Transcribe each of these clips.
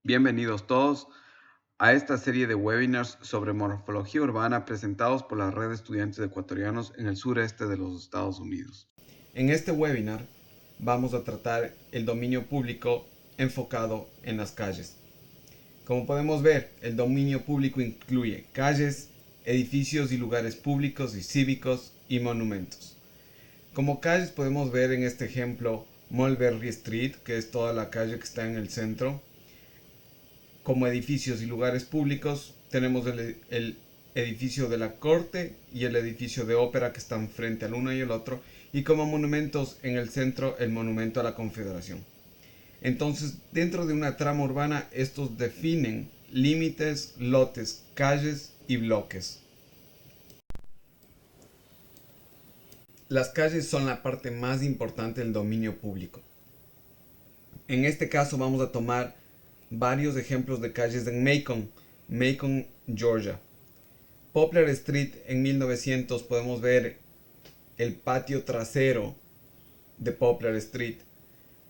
Bienvenidos todos a esta serie de webinars sobre morfología urbana presentados por la red de estudiantes ecuatorianos en el sureste de los Estados Unidos. En este webinar vamos a tratar el dominio público enfocado en las calles. Como podemos ver, el dominio público incluye calles, edificios y lugares públicos y cívicos y monumentos. Como calles podemos ver en este ejemplo Mulberry Street, que es toda la calle que está en el centro. Como edificios y lugares públicos tenemos el edificio de la Corte y el edificio de Ópera que están frente al uno y el otro, y como monumentos en el centro el monumento a la Confederación. Entonces, dentro de una trama urbana, estos definen límites, lotes, calles y bloques. Las calles son la parte más importante del dominio público. En este caso vamos a tomar varios ejemplos de calles en Macon, Georgia. Poplar Street en 1900 podemos ver el patio trasero de Poplar Street.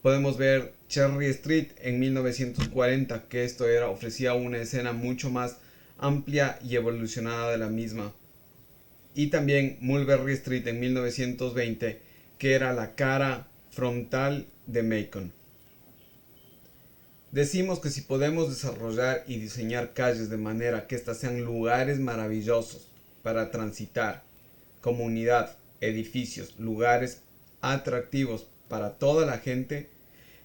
Podemos ver Cherry Street en 1940, que esto ofrecía una escena mucho más amplia y evolucionada de la misma. Y también Mulberry Street en 1920, que era la cara frontal de Macon. Decimos que si podemos desarrollar y diseñar calles de manera que éstas sean lugares maravillosos para transitar, comunidad, edificios, lugares atractivos para toda la gente,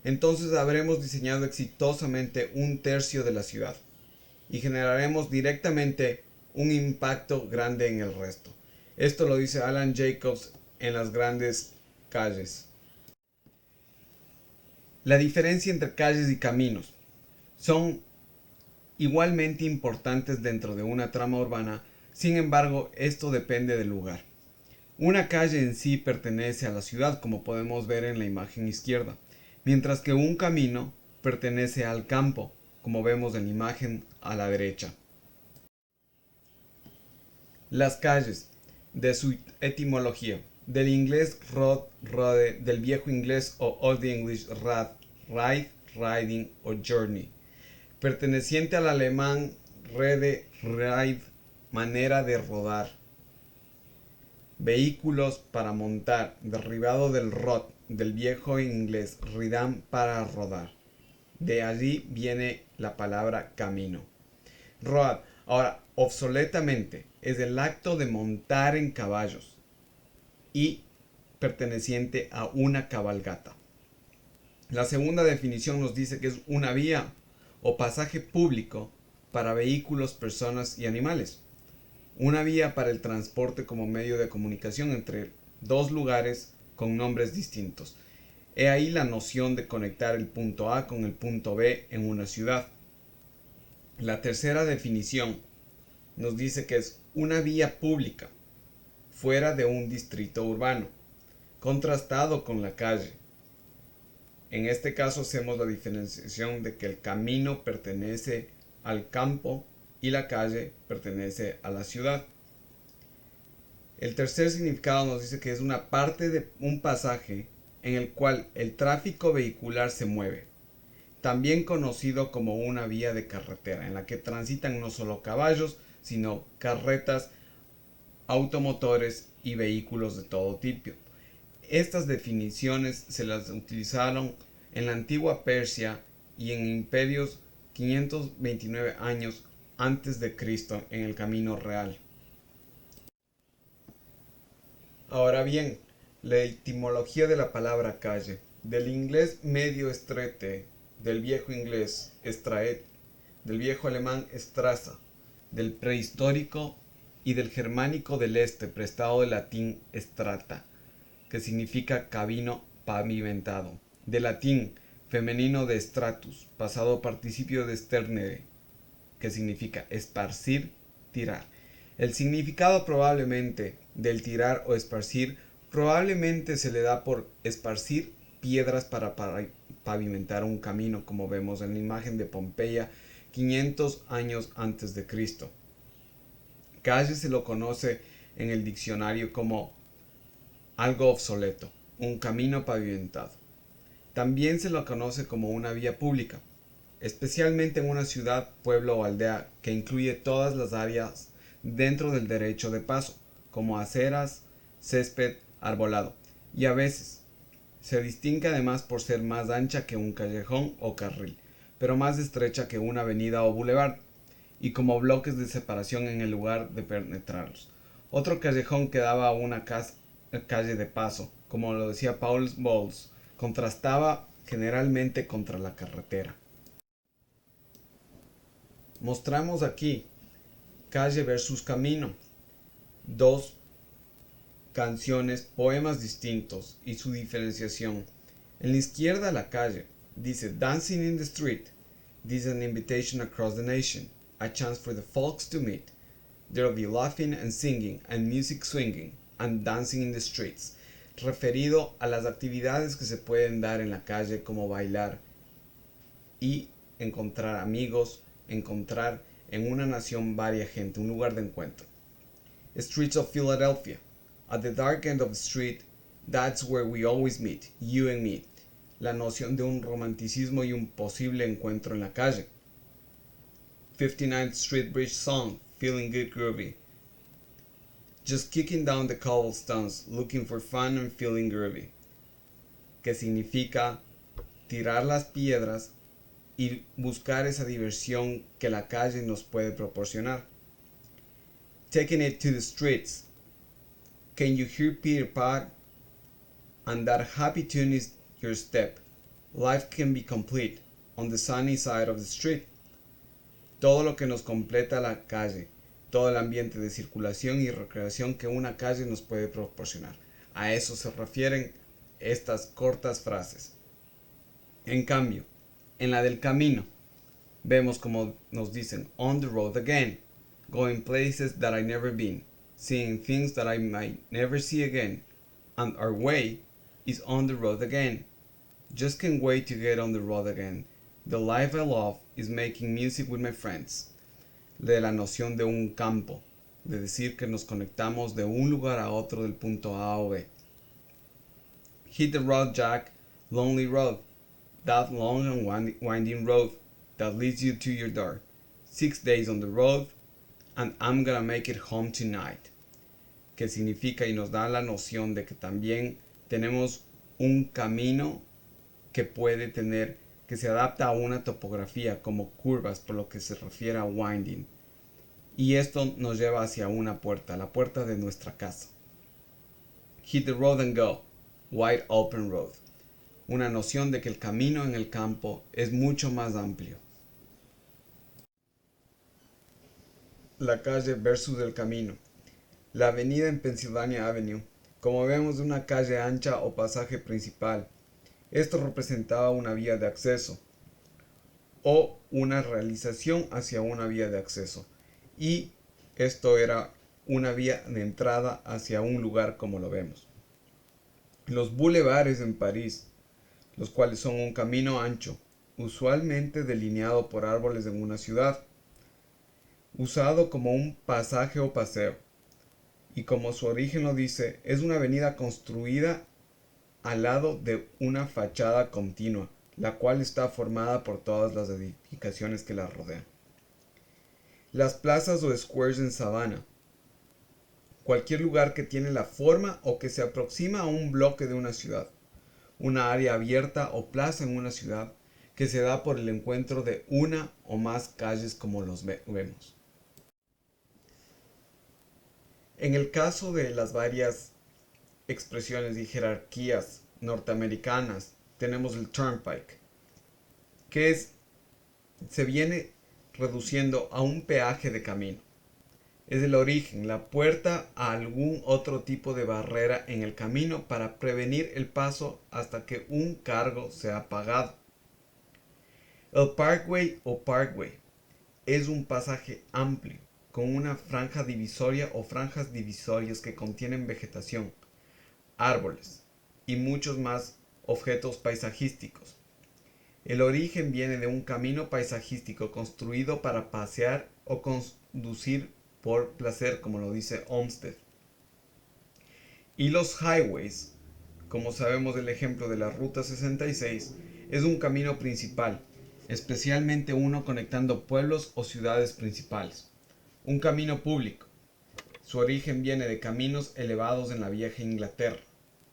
entonces habremos diseñado exitosamente un tercio de la ciudad y generaremos directamente un impacto grande en el resto. Esto lo dice Alan Jacobs en Las grandes calles. La diferencia entre calles y caminos son igualmente importantes dentro de una trama urbana, sin embargo, esto depende del lugar. Una calle en sí pertenece a la ciudad, como podemos ver en la imagen izquierda, mientras que un camino pertenece al campo, como vemos en la imagen a la derecha. Las calles, de su etimología, del inglés road, road, del viejo inglés o Old English rad, ride, riding o journey, perteneciente al alemán rede, ride, manera de rodar. Vehículos para montar, derivado del rod, del viejo inglés ridam, para rodar. De allí viene la palabra camino. Road, ahora, obsoletamente, es el acto de montar en caballos y perteneciente a una cabalgata. La segunda definición nos dice que es una vía o pasaje público para vehículos, personas y animales. Una vía para el transporte como medio de comunicación entre dos lugares con nombres distintos. He ahí la noción de conectar el punto A con el punto B en una ciudad. La tercera definición nos dice que es una vía pública fuera de un distrito urbano, contrastado con la calle. En este caso hacemos la diferenciación de que el camino pertenece al campo y la calle pertenece a la ciudad. El tercer significado nos dice que es una parte de un pasaje en el cual el tráfico vehicular se mueve, también conocido como una vía de carretera, en la que transitan no solo caballos, sino carretas, automotores y vehículos de todo tipo. Estas definiciones se las utilizaron en la antigua Persia y en imperios 529 años antes de Cristo en el Camino Real. Ahora bien, la etimología de la palabra calle, del inglés medio estrete, del viejo inglés estraet, del viejo alemán straße, del prehistórico y del germánico del este, prestado del latín strata, que significa camino pavimentado, del latín femenino de stratus, pasado participio de sternere, que significa esparcir, tirar. El significado probablemente del tirar o esparcir probablemente se le da por esparcir piedras para pavimentar un camino, como vemos en la imagen de Pompeya 500 años antes de Cristo. Calle se lo conoce en el diccionario como algo obsoleto, un camino pavimentado. También se lo conoce como una vía pública. especialmente en una ciudad, pueblo o aldea que incluye todas las áreas dentro del derecho de paso, como aceras, césped, arbolado, y a veces se distingue además por ser más ancha que un callejón o carril, pero más estrecha que una avenida o boulevard, y como bloques de separación en el lugar de penetrarlos. Otro callejón que daba a una calle de paso, como lo decía Paul Bowles, contrastaba generalmente contra la carretera. Mostramos aquí calle versus camino, dos canciones, poemas distintos y su diferenciación. En la izquierda la calle dice Dancing in the Street. This is an invitation across the nation, a chance for the folks to meet. There'll be laughing and singing and music swinging and dancing in the streets. Referido a las actividades que se pueden dar en la calle como bailar y encontrar amigos, encontrar en una nación varia gente, un lugar de encuentro. Streets of Philadelphia. At the dark end of the street, that's where we always meet, you and me. La noción de un romanticismo y un posible encuentro en la calle. 59th Street Bridge song, feeling good groovy. Just kicking down the cobblestones, looking for fun and feeling groovy. Que significa tirar las piedras y buscar esa diversión que la calle nos puede proporcionar. Taking it to the streets. Can you hear Peter Pan? And that happy tune is your step. Life can be complete on the sunny side of the street. Todo lo que nos completa la calle, todo el ambiente de circulación y recreación que una calle nos puede proporcionar. A eso se refieren estas cortas frases. En cambio, en la del camino, vemos como nos dicen on the road again, going places that I never been, seeing things that I might never see again, and our way is on the road again. Just can't wait to get on the road again. The life I love is making music with my friends. De la noción de un campo, de decir que nos conectamos de un lugar a otro del punto A o B. Hit the road, Jack, lonely road, that long and winding road that leads you to your door. 6 days on the road, and I'm gonna make it home tonight. Que significa y nos da la noción de que también tenemos un camino que puede tener, que se adapta a una topografía como curvas, por lo que se refiere a winding. Y esto nos lleva hacia una puerta, la puerta de nuestra casa. Hit the road and go, wide open road. Una noción de que el camino en el campo es mucho más amplio. La calle versus el camino. La avenida en Pennsylvania Avenue, como vemos, de una calle ancha o pasaje principal. Esto representaba una vía de acceso o una realización hacia una vía de acceso. Y esto era una vía de entrada hacia un lugar como lo vemos. Los bulevares en París, los cuales son un camino ancho, usualmente delineado por árboles en una ciudad, usado como un pasaje o paseo. Y como su origen lo dice, es una avenida construida al lado de una fachada continua, la cual está formada por todas las edificaciones que la rodean. Las plazas o squares en Savannah. Cualquier lugar que tiene la forma o que se aproxima a un bloque de una ciudad. Una área abierta o plaza en una ciudad que se da por el encuentro de una o más calles como los vemos. En el caso de las varias expresiones y jerarquías norteamericanas, tenemos el Turnpike, que se viene reduciendo a un peaje de camino. Es el origen, la puerta a algún otro tipo de barrera en el camino para prevenir el paso hasta que un cargo sea pagado. El Parkway o Parkway es un pasaje amplio con una franja divisoria o franjas divisorias que contienen vegetación, árboles y muchos más objetos paisajísticos. El origen viene de un camino paisajístico construido para pasear o conducir por placer, como lo dice Olmsted. Y los highways, como sabemos del ejemplo de la Ruta 66, es un camino principal, especialmente uno conectando pueblos o ciudades principales. Un camino público. Su origen viene de caminos elevados en la vieja Inglaterra,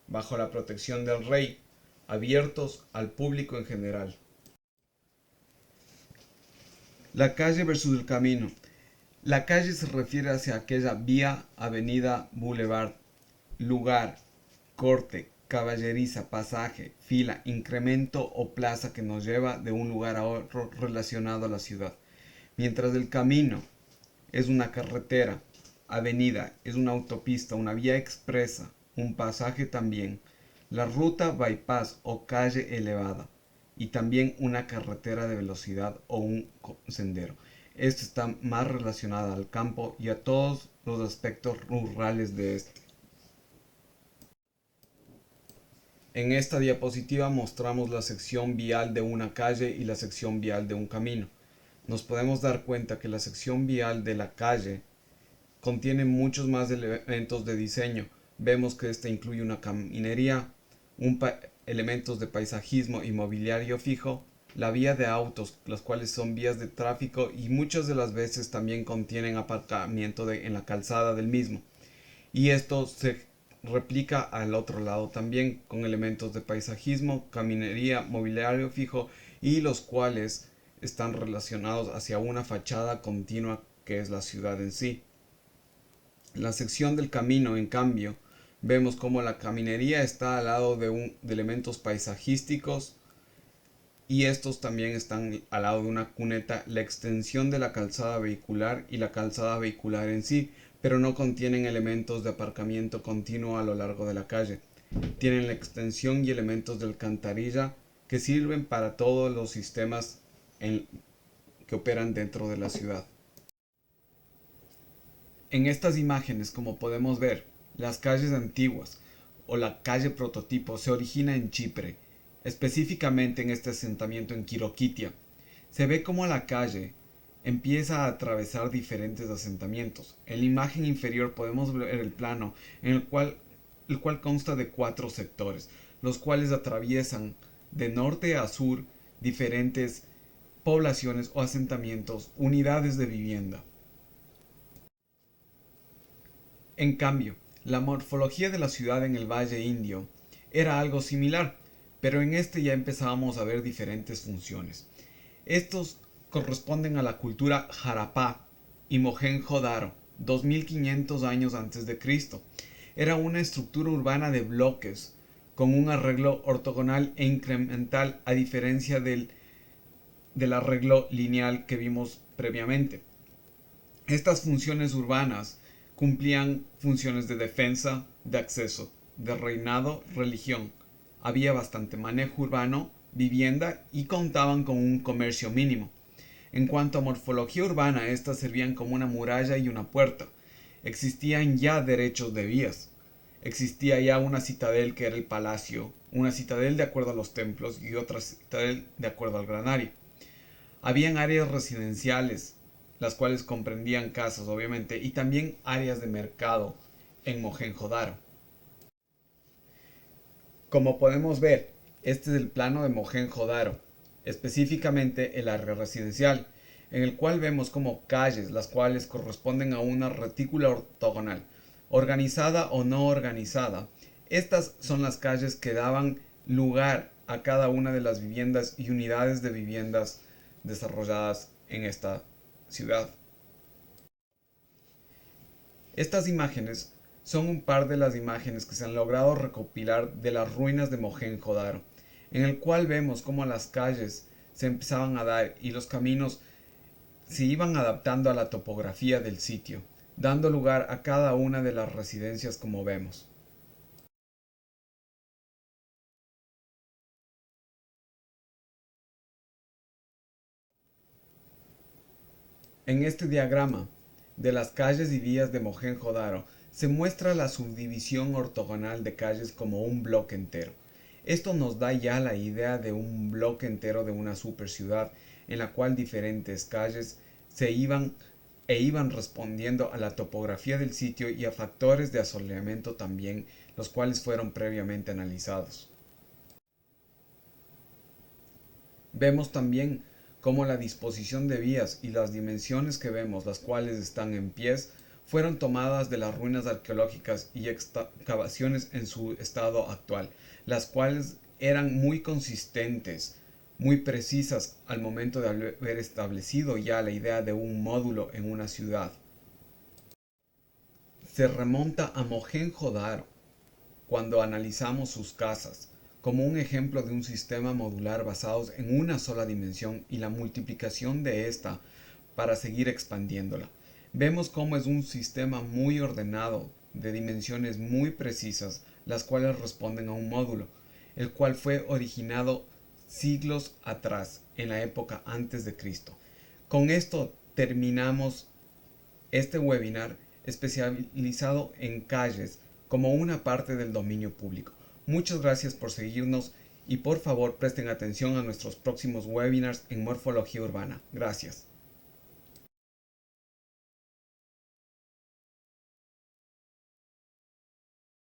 bajo la protección del rey, abiertos al público en general. La calle versus el camino. La calle se refiere hacia aquella vía, avenida, boulevard, lugar, corte, caballeriza, pasaje, fila, incremento o plaza que nos lleva de un lugar a otro relacionado a la ciudad. Mientras el camino es una carretera, avenida es una autopista, una vía expresa, un pasaje también, la ruta bypass o calle elevada y también una carretera de velocidad o un sendero. Esto está más relacionado al campo y a todos los aspectos rurales de este. En esta diapositiva mostramos la sección vial de una calle y la sección vial de un camino. Nos podemos dar cuenta que la sección vial de la calle contiene muchos más elementos de diseño. Vemos que esta incluye una caminería, elementos de paisajismo y mobiliario fijo, la vía de autos, las cuales son vías de tráfico y muchas de las veces también contienen aparcamiento en la calzada del mismo. Y esto se replica al otro lado también con elementos de paisajismo, caminería, mobiliario fijo y los cuales están relacionados hacia una fachada continua que es la ciudad en sí. La sección del camino, en cambio, vemos como la caminería está al lado de elementos paisajísticos y estos también están al lado de una cuneta, la extensión de la calzada vehicular y la calzada vehicular en sí, pero no contienen elementos de aparcamiento continuo a lo largo de la calle. Tienen la extensión y elementos de alcantarilla que sirven para todos los sistemas que operan dentro de la ciudad. En estas imágenes, como podemos ver, las calles antiguas o la calle prototipo se origina en Chipre, específicamente en este asentamiento en Kirokitia. Se ve como la calle empieza a atravesar diferentes asentamientos. En la imagen inferior podemos ver el plano en el cual consta de 4 sectores, los cuales atraviesan de norte a sur diferentes poblaciones o asentamientos, unidades de vivienda. En cambio, la morfología de la ciudad en el Valle Indio era algo similar, pero en este ya empezábamos a ver diferentes funciones. Estos corresponden a la cultura Harapá y Mohenjo-Daro, 2500 años antes de Cristo. Era una estructura urbana de bloques con un arreglo ortogonal e incremental a diferencia del arreglo lineal que vimos previamente. Estas funciones urbanas cumplían funciones de defensa, de acceso, de reinado, religión. Había bastante manejo urbano, vivienda y contaban con un comercio mínimo. En cuanto a morfología urbana, estas servían como una muralla y una puerta. Existían ya derechos de vías. Existía ya una citadel que era el palacio, una citadel de acuerdo a los templos y otra citadel de acuerdo al granario. Habían áreas residenciales, las cuales comprendían casas, obviamente, y también áreas de mercado en Mohenjo-Daro. Como podemos ver, este es el plano de Mohenjo-Daro, específicamente el área residencial, en el cual vemos como calles, las cuales corresponden a una retícula ortogonal, organizada o no organizada. Estas son las calles que daban lugar a cada una de las viviendas y unidades de viviendas desarrolladas en esta ciudad. Estas imágenes son un par de las imágenes que se han logrado recopilar de las ruinas de Mohenjo-Daro, en el cual vemos cómo las calles se empezaban a dar y los caminos se iban adaptando a la topografía del sitio, dando lugar a cada una de las residencias como vemos. En este diagrama de las calles y vías de Mohenjo-Daro se muestra la subdivisión ortogonal de calles como un bloque entero. Esto nos da ya la idea de un bloque entero de una super ciudad en la cual diferentes calles iban respondiendo a la topografía del sitio y a factores de asoleamiento también, los cuales fueron previamente analizados. Vemos también cómo la disposición de vías y las dimensiones que vemos, las cuales están en pies, fueron tomadas de las ruinas arqueológicas y excavaciones en su estado actual, las cuales eran muy consistentes, muy precisas al momento de haber establecido ya la idea de un módulo en una ciudad. Se remonta a Mohenjo-Daro cuando analizamos sus casas, como un ejemplo de un sistema modular basado en una sola dimensión y la multiplicación de esta para seguir expandiéndola. Vemos cómo es un sistema muy ordenado, de dimensiones muy precisas, las cuales responden a un módulo, el cual fue originado siglos atrás, en la época antes de Cristo. Con esto terminamos este webinar especializado en calles como una parte del dominio público. Muchas gracias por seguirnos y por favor presten atención a nuestros próximos webinars en morfología urbana. Gracias.